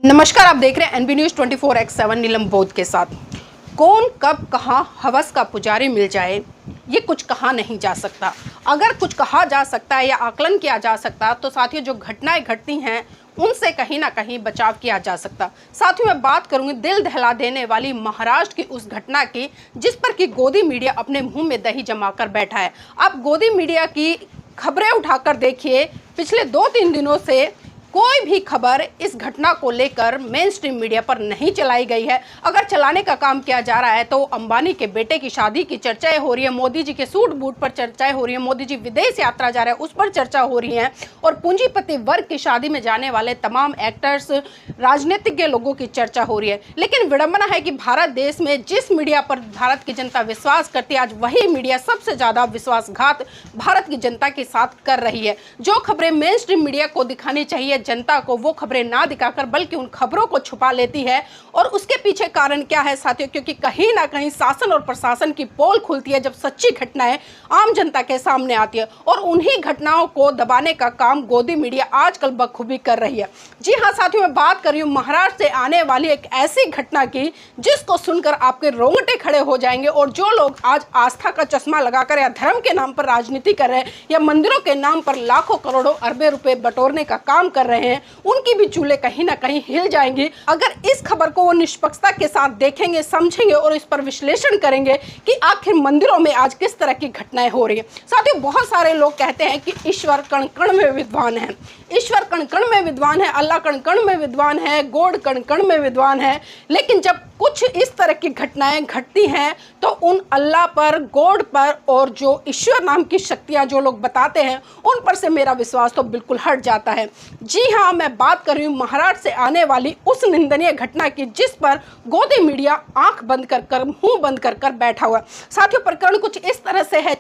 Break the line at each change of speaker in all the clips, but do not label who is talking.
नमस्कार, आप देख रहे हैं एनबी न्यूज़ 24x7 नीलम बोध के साथ। कौन कब कहाँ हवस का पुजारी मिल जाए, ये कुछ कहा नहीं जा सकता। अगर कुछ कहा जा सकता है या आकलन किया जा सकता तो साथियों जो घटनाएं घटती हैं उनसे कहीं ना कहीं बचाव किया जा सकता। साथियों मैं बात करूंगी दिल दहला देने वाली महाराष्ट्र की उस घटना की जिस पर कि गोदी मीडिया अपने मुंह में दही जमाकर बैठा है। आप गोदी मीडिया की खबरें उठाकर देखिए, पिछले 2-3 दिनों से कोई भी खबर इस घटना को लेकर मेन स्ट्रीम मीडिया पर नहीं चलाई गई है। अगर चलाने का काम किया जा रहा है तो अंबानी के बेटे की शादी की चर्चाएं हो रही है, मोदी जी के सूट बूट पर चर्चाएं हो रही है, मोदी जी विदेश यात्रा जा रहे हैं उस पर चर्चा हो रही है, और पूंजीपति वर्ग की शादी में जाने वाले तमाम एक्टर्स, राजनीतिज्ञ लोगों की चर्चा हो रही है। लेकिन विडंबना है कि भारत देश में जिस मीडिया पर भारत की जनता विश्वास करती है, आज वही मीडिया सबसे ज़्यादा विश्वासघात भारत की जनता के साथ कर रही है। जो खबरें मेन स्ट्रीम मीडिया को दिखानी चाहिए जनता को, वो खबरें ना दिखाकर बल्कि उन खबरों को छुपा लेती है। और उसके पीछे कारण क्या है साथियों? क्योंकि कहीं ना कहीं शासन और प्रशासन की पोल खुलती है जब सच्ची घटनाएं आम जनता के सामने आती है, और उन्हीं घटनाओं को दबाने का काम गोदी मीडिया आजकल बखूबी कर रही है। जी हाँ साथियों, मैं बात कर रही हूँ महाराष्ट्र से आने वाली एक ऐसी घटना की जिसको सुनकर आपके रोंगटे खड़े हो जाएंगे। और जो लोग आज आस्था का चश्मा लगाकर या धर्म के नाम पर राजनीति कर रहे हैं या मंदिरों के नाम पर लाखों करोड़ों अरबे रुपए बटोरने का काम कर रहे हैं, उनकी भी चूल्हे कहीं ना कहीं हिल जाएंगी अगर इस खबर को वो निष्पक्षता के साथ देखेंगे, समझेंगे और इस पर विश्लेषण करेंगे कि आखिर मंदिरों में आज किस तरह की घटनाएं हो रही है। साथियों बहुत सारे लोग कहते हैं कि ईश्वर कण कण में विद्वान है, ईश्वर कण कण में विद्वान है, अल्लाह कण कण में विद्वान है, गॉड कण कण में विद्वान है। लेकिन जब कुछ इस तरह की घटनाएं घटती हैं तो उन अल्लाह पर, गॉड पर और जो ईश्वर नाम की शक्तियां जो लोग बताते हैं उन पर से मेरा विश्वास तो बिल्कुल हट जाता है। जी हाँ, मैं बात कर रही हूँ महाराष्ट्र से आने वाली उस निंदनीय घटना की जिस पर गोदी मीडिया आंख बंद कर मुंह बंद कर बैठा हुआ। साथियों प्रकरण कुछ इस तरह से है।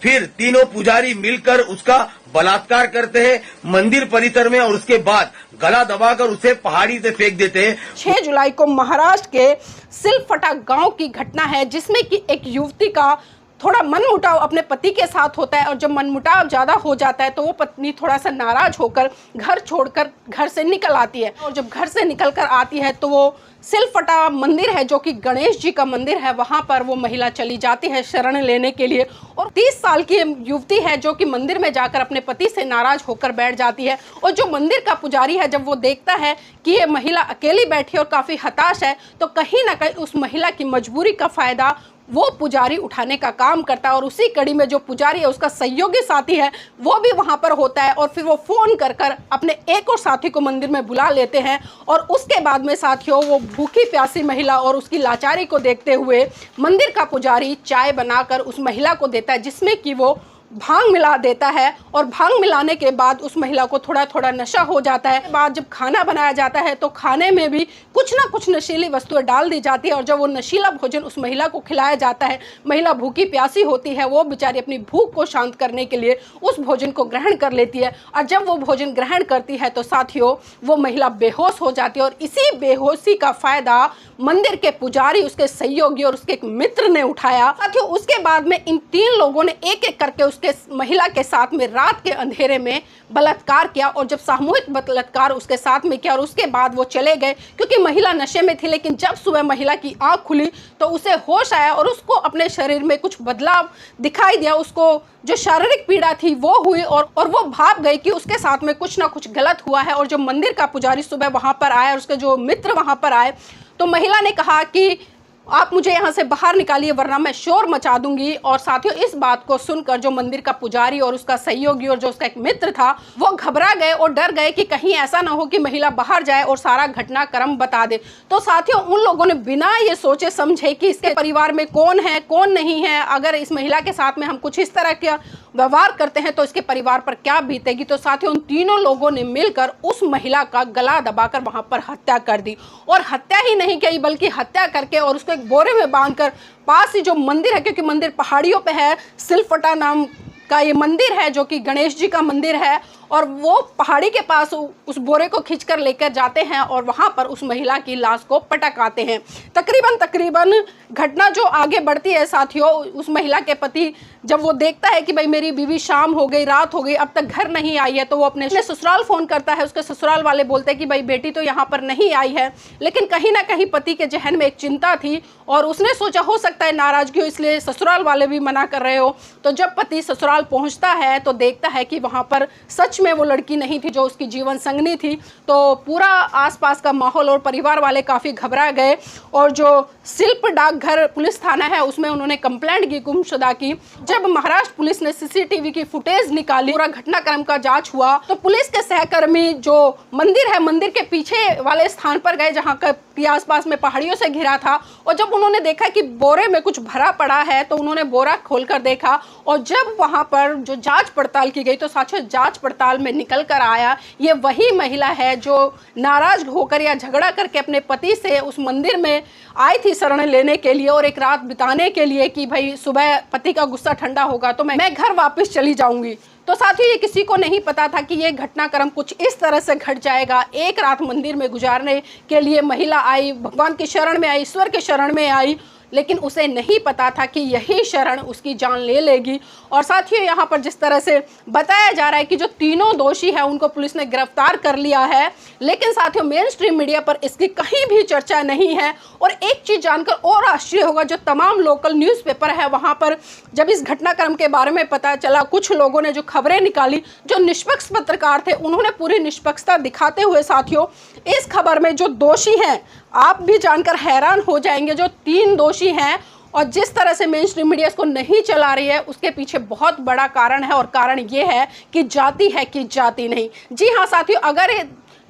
फिर तीनों पुजारी मिलकर उसका बलात्कार करते हैं मंदिर परिसर में और उसके बाद गला दबाकर उसे पहाड़ी से फेंक देते हैं।
6 जुलाई को महाराष्ट्र के सिलफटा गांव की घटना है जिसमें कि एक युवती का थोड़ा मनमुटाव अपने पति के साथ होता है, और जब मनमुटाव ज़्यादा हो जाता है तो वो पत्नी थोड़ा सा नाराज होकर घर छोड़कर घर से निकल आती है। और जब घर से निकल कर आती है तो वो सिलफटा मंदिर है जो कि गणेश जी का मंदिर है, वहाँ पर वो महिला चली जाती है शरण लेने के लिए। और 30 साल की युवती है जो कि मंदिर में जाकर अपने पति से नाराज होकर बैठ जाती है। और जो मंदिर का पुजारी है जब वो देखता है कि ये महिला अकेली बैठी और काफ़ी हताश है तो कहीं ना कहीं उस महिला की मजबूरी का फ़ायदा वो पुजारी उठाने का काम करता है। और उसी कड़ी में जो पुजारी है उसका सहयोगी साथी है वो भी वहाँ पर होता है, और फिर वो फ़ोन कर अपने एक और साथी को मंदिर में बुला लेते हैं। और उसके बाद में साथियों वो भूखी प्यासी महिला और उसकी लाचारी को देखते हुए मंदिर का पुजारी चाय बनाकर उस महिला को देता है जिसमें कि वो भांग मिला देता है। और भांग मिलाने के बाद उस महिला को थोड़ा थोड़ा नशा हो जाता है। बाद जब खाना बनाया जाता है तो खाने में भी कुछ ना कुछ नशीली वस्तुएं डाल दी जाती है, और जब वो नशीला भोजन उस महिला को खिलाया जाता है, महिला भूखी प्यासी होती है, वो बेचारी अपनी भूख को शांत करने के लिए उस भोजन को ग्रहण कर लेती है। और जब वो भोजन ग्रहण करती है तो साथियों वो महिला बेहोश हो जाती है, और इसी बेहोशी का फायदा मंदिर के पुजारी, उसके सहयोगी और उसके एक मित्र ने उठाया। साथियों उसके बाद में इन 3 लोगों ने एक एक करके उसके महिला के साथ में रात के अंधेरे में बलात्कार किया। और जब सामूहिक बलात्कार उसके साथ में किया और उसके बाद वो चले गए क्योंकि महिला नशे में थी। लेकिन जब सुबह महिला की आंख खुली तो उसे होश आया और उसको अपने शरीर में कुछ बदलाव दिखाई दिया, उसको जो शारीरिक पीड़ा थी वो हुई, और वो भाप गई कि उसके साथ में कुछ ना कुछ गलत हुआ है। और जब मंदिर का पुजारी सुबह वहाँ पर आया और उसके जो मित्र वहाँ पर आए तो महिला ने कहा कि आप मुझे यहाँ से बाहर निकालिए वरना मैं शोर मचा दूंगी। और साथियों इस बात को सुनकर जो मंदिर का पुजारी और उसका सहयोगी और जो उसका एक मित्र था वो घबरा गए और डर गए कि कहीं ऐसा ना हो कि महिला बाहर जाए और सारा घटनाक्रम बता दे। तो साथियों उन लोगों ने बिना ये सोचे समझे कि इसके परिवार में कौन है कौन नहीं है, अगर इस महिला के साथ में हम कुछ इस तरह का व्यवहार करते हैं तो इसके परिवार पर क्या बीतेगी। तो साथियों उन तीनों लोगों ने मिलकर उस महिला का गला दबाकर वहां पर हत्या कर दी। और हत्या ही नहीं की बल्कि हत्या करके और उसको एक बोरे में बांधकर पास ही जो मंदिर है, क्योंकि मंदिर पहाड़ियों पे है, सिलफटा नाम का ये मंदिर है जो कि गणेश जी का मंदिर है, और वो पहाड़ी के पास उस बोरे को खींचकर लेकर जाते हैं और वहाँ पर उस महिला की लाश को पटक आते हैं। तकरीबन घटना जो आगे बढ़ती है साथियों, उस महिला के पति जब वो देखता है कि भाई मेरी बीवी शाम हो गई, रात हो गई, अब तक घर नहीं आई है, तो वो अपने ससुराल फ़ोन करता है। उसके ससुराल वाले बोलते हैं कि भाई बेटी तो यहाँ पर नहीं आई है, लेकिन कहीं ना कहीं पति के जहन में एक चिंता थी और उसने सोचा हो सकता है नाराज़गी हो, इसलिए ससुराल वाले भी मना कर रहे हो। तो जब पति ससुराल पहुँचता है तो देखता है कि वहाँ पर सच में वो लड़की नहीं थी जो उसकी जीवन संगनी थी। तो पूरा आसपास का माहौल और परिवार वाले काफ़ी घबरा गए और जो शिल्प डाकघर पुलिस थाना है उसमें उन्होंने कंप्लेंट की गुमशुदा की। जब महाराष्ट्र पुलिस ने सीसीटीवी की फुटेज निकाली, पूरा घटनाक्रम का जांच हुआ, तो पुलिस के सहकर्मी जो मंदिर है, मंदिर के पीछे वाले स्थान पर गए जहां के आसपास में पहाड़ियों से घिरा था, और जब उन्होंने देखा कि बोरे में कुछ भरा पड़ा है तो उन्होंने बोरा खोलकर देखा। और जब वहां पर जो जांच पड़ताल की गई तो साथियों जांच पड़ताल में निकल कर आया ये वही महिला है जो नाराज होकर या झगड़ा करके अपने पति से उस मंदिर में आई थी शरण लेने के लिए और एक रात बिताने के लिए कि भाई सुबह पति का गुस्सा ठंडा होगा तो मैं घर वापस चली जाऊंगी। तो साथियों ये किसी को नहीं पता था कि ये घटनाक्रम कुछ इस तरह से घट जाएगा। एक रात मंदिर में गुजारने के लिए महिला आई, भगवान की शरण में आई, ईश्वर की शरण में आई, लेकिन उसे नहीं पता था कि यही शरण उसकी जान ले लेगी। और साथियों यहाँ पर जिस तरह से बताया जा रहा है कि जो तीनों दोषी हैं उनको पुलिस ने गिरफ्तार कर लिया है, लेकिन साथियों मेन स्ट्रीम मीडिया पर इसकी कहीं भी चर्चा नहीं है। और एक चीज़ जानकर और आश्चर्य होगा, जो तमाम लोकल न्यूज़पेपर है वहाँ पर जब इस घटनाक्रम के बारे में पता चला, कुछ लोगों ने जो खबरें निकाली, जो निष्पक्ष पत्रकार थे उन्होंने पूरी निष्पक्षता दिखाते हुए साथियों इस खबर में जो दोषी हैं आप भी जानकर हैरान हो जाएंगे। जो 3 दोषी हैं और जिस तरह से मेन स्ट्रीम मीडिया इसको नहीं चला रही है उसके पीछे बहुत बड़ा कारण है, और कारण ये है कि जाति है कि जाति नहीं। जी हाँ साथियों, अगर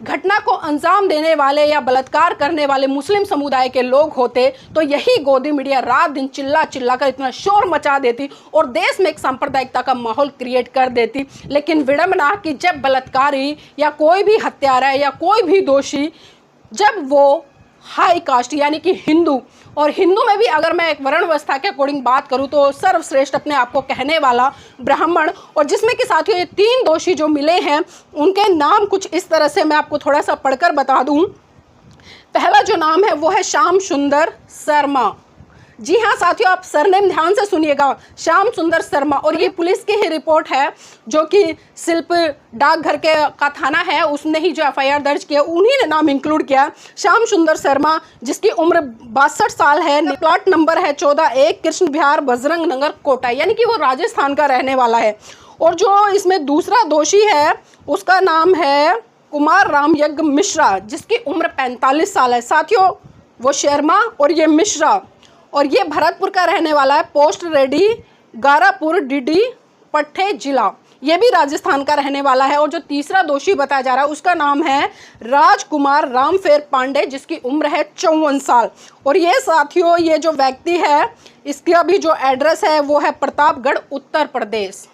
घटना को अंजाम देने वाले या बलात्कार करने वाले मुस्लिम समुदाय के लोग होते तो यही गोदी मीडिया रात दिन चिल्ला चिल्ला कर इतना शोर मचा देती और देश में एक सांप्रदायिकता का माहौल क्रिएट कर देती। लेकिन विडंबना कि जब बलात्कारी या कोई भी हत्यारा या कोई भी दोषी जब वो हाई कास्ट यानी कि हिंदू, और हिंदू में भी अगर मैं एक वर्ण व्यवस्था के अकॉर्डिंग बात करूं तो सर्वश्रेष्ठ अपने आप को कहने वाला ब्राह्मण, और जिसमें कि साथियों ये 3 दोषी जो मिले हैं उनके नाम कुछ इस तरह से मैं आपको थोड़ा सा पढ़कर बता दूं। पहला जो नाम है वो है श्याम सुंदर शर्मा। जी हाँ साथियों, आप सरनेम ध्यान से सुनिएगा, श्याम सुंदर शर्मा। और ये पुलिस की ही रिपोर्ट है जो कि शिल्प डाकघर का थाना है उसने ही जो एफआईआर दर्ज किया, उन्हीं ने नाम इंक्लूड किया श्याम सुंदर शर्मा, जिसकी उम्र 62 साल है। प्लॉट नंबर है 14-1 कृष्ण विहार बजरंग नगर कोटा, यानी कि वो राजस्थान का रहने वाला है। और जो इसमें दूसरा दोषी है उसका नाम है कुमार राम यज्ञ मिश्रा, जिसकी उम्र 45 साल है। साथियों वो शर्मा और ये मिश्रा, और ये भरतपुर का रहने वाला है, पोस्ट रेडी गारापुर डीडी पट्टे जिला, ये भी राजस्थान का रहने वाला है। और जो तीसरा दोषी बताया जा रहा है उसका नाम है राजकुमार रामफेर पांडे, जिसकी उम्र है 54 साल। और ये साथियों ये जो व्यक्ति है इसका भी जो एड्रेस है वो है प्रतापगढ़ उत्तर प्रदेश।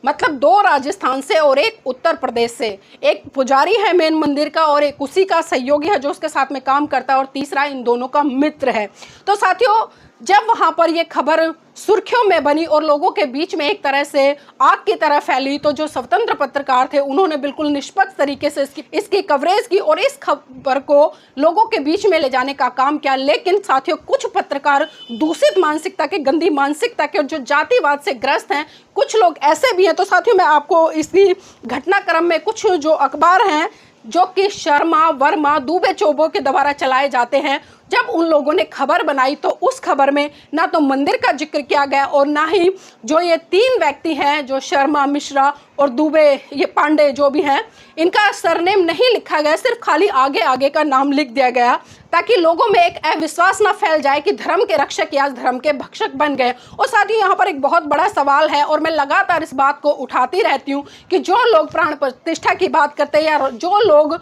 मतलब 2 राजस्थान से और 1 उत्तर प्रदेश से, एक पुजारी है मेन मंदिर का और एक उसी का सहयोगी है जो उसके साथ में काम करता है, और तीसरा इन दोनों का मित्र है। तो साथियों जब वहाँ पर ये खबर सुर्खियों में बनी और लोगों के बीच में एक तरह से आग की तरह फैली, तो जो स्वतंत्र पत्रकार थे उन्होंने बिल्कुल निष्पक्ष तरीके से इसकी कवरेज की और इस खबर को लोगों के बीच में ले जाने का काम किया। लेकिन साथियों कुछ पत्रकार दूषित मानसिकता के, गंदी मानसिकता के और जो जातिवाद से ग्रस्त हैं, कुछ लोग ऐसे भी हैं। तो साथियों मैं आपको इसी घटनाक्रम में कुछ जो अखबार हैं जो कि शर्मा, वर्मा, दुबे, चोबो के द्वारा चलाए जाते हैं, जब उन लोगों ने खबर बनाई तो उस खबर में ना तो मंदिर का जिक्र किया गया और ना ही जो ये 3 व्यक्ति हैं जो शर्मा, मिश्रा और दुबे, ये पांडे जो भी हैं, इनका सरनेम नहीं लिखा गया, सिर्फ खाली आगे आगे का नाम लिख दिया गया ताकि लोगों में एक अविश्वास ना फैल जाए कि धर्म के रक्षक या धर्म के भक्षक बन गए। और साथ ही यहाँ पर एक बहुत बड़ा सवाल है और मैं लगातार इस बात को उठाती रहती हूँ कि जो लोग प्राण प्रतिष्ठा की बात करते हैं या जो लोग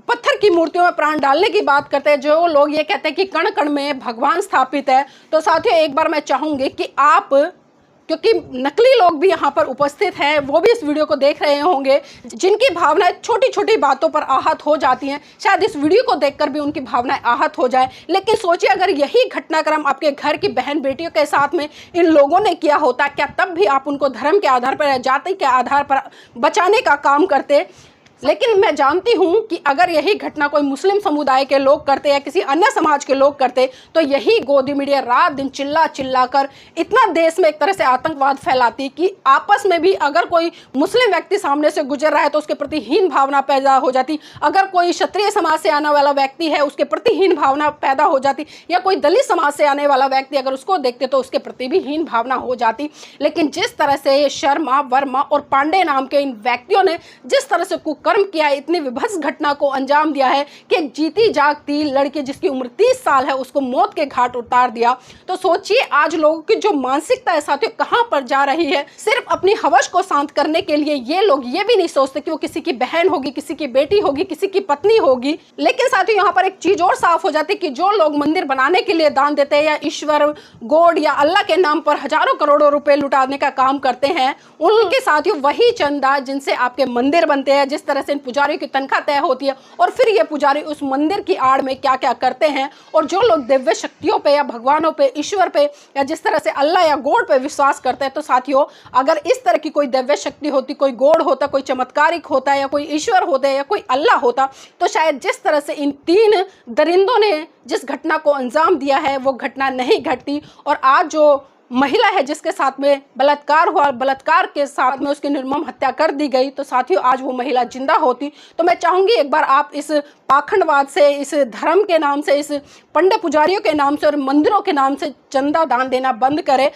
पत्थर की मूर्तियों में प्राण डालने की बात करते हैं, जो लोग ये कहते हैं कि कण कण में भगवान स्थापित है, तो साथियों एक बार मैं चाहूँगी कि आप क्योंकि नकली लोग भी यहाँ पर उपस्थित हैं, वो भी इस वीडियो को देख रहे होंगे, जिनकी भावनाएं छोटी छोटी बातों पर आहत हो जाती हैं। शायद इस वीडियो को देखकर भी उनकी भावनाएं आहत हो जाए। लेकिन सोचिए, अगर यही घटनाक्रम आपके घर की बहन बेटियों के साथ में इन लोगों ने किया होता, क्या तब भी आप उनको धर्म के आधार पर या जाति के आधार पर बचाने का काम करते? लेकिन मैं जानती हूं कि अगर यही घटना कोई मुस्लिम समुदाय के लोग करते या किसी अन्य समाज के लोग करते, तो यही गोदी मीडिया रात दिन चिल्ला चिल्ला कर इतना देश में एक तरह से आतंकवाद फैलाती कि आपस में भी अगर कोई मुस्लिम व्यक्ति सामने से गुजर रहा है तो उसके प्रति हीन भावना पैदा हो जाती, अगर कोई क्षत्रिय समाज से आने वाला व्यक्ति है उसके प्रति हीन भावना पैदा हो जाती, या कोई दलित समाज से आने वाला व्यक्ति अगर उसको देखते तो उसके प्रति भी हीन भावना हो जाती। लेकिन जिस तरह से ये शर्मा, वर्मा और पांडे नाम के इन व्यक्तियों ने जिस तरह से कुकर्म किया है, इतनी विभत्स घटना को अंजाम दिया है कि एक जीती जागती लड़की जिसकी उम्र 30 साल है उसको मौत के घाट उतार दिया। तो सोचिए आज लोगों की जो मानसिकता है साथियों कहां पर जा रही है। सिर्फ अपनी हवस को शांत करने के लिए ये लोग ये भी नहीं सोचते कि वो किसी की बहन होगी, किसी की बेटी होगी, किसी की पत्नी होगी। लेकिन साथियों यहाँ पर एक चीज और साफ हो जाती है कि जो लोग मंदिर बनाने के लिए दान देते हैं या ईश्वर, गॉड या अल्लाह के नाम पर हजारों करोड़ों रुपए लुटाने का काम करते हैं, उनके साथियों वही चंदा जिनसे आपके मंदिर बनते हैं, जिस तरह से इन पुजारियों की तनख्वाह तय होती है, और फिर ये पुजारी उस मंदिर की आड़ में क्या क्या करते हैं। और जो लोग दिव्य शक्तियों पे या भगवानों पे, ईश्वर पे या जिस तरह से अल्लाह या गॉड पे विश्वास करते हैं, तो साथियों अगर इस तरह की कोई दिव्य शक्ति होती, कोई गॉड होता, कोई चमत्कारिक होता या कोई ईश्वर होता या कोई अल्लाह होता, तो शायद जिस तरह से इन 3 दरिंदों ने जिस घटना को अंजाम दिया है वो घटना नहीं घटती। और आज जो महिला है जिसके साथ में बलात्कार हुआ, बलात्कार के साथ में उसकी निर्मम हत्या कर दी गई, तो साथियों आज वो महिला जिंदा होती। तो मैं चाहूंगी एक बार आप इस पाखंडवाद से, इस धर्म के नाम से, इस पंडे पुजारियों के नाम से और मंदिरों के नाम से चंदा दान देना बंद करें।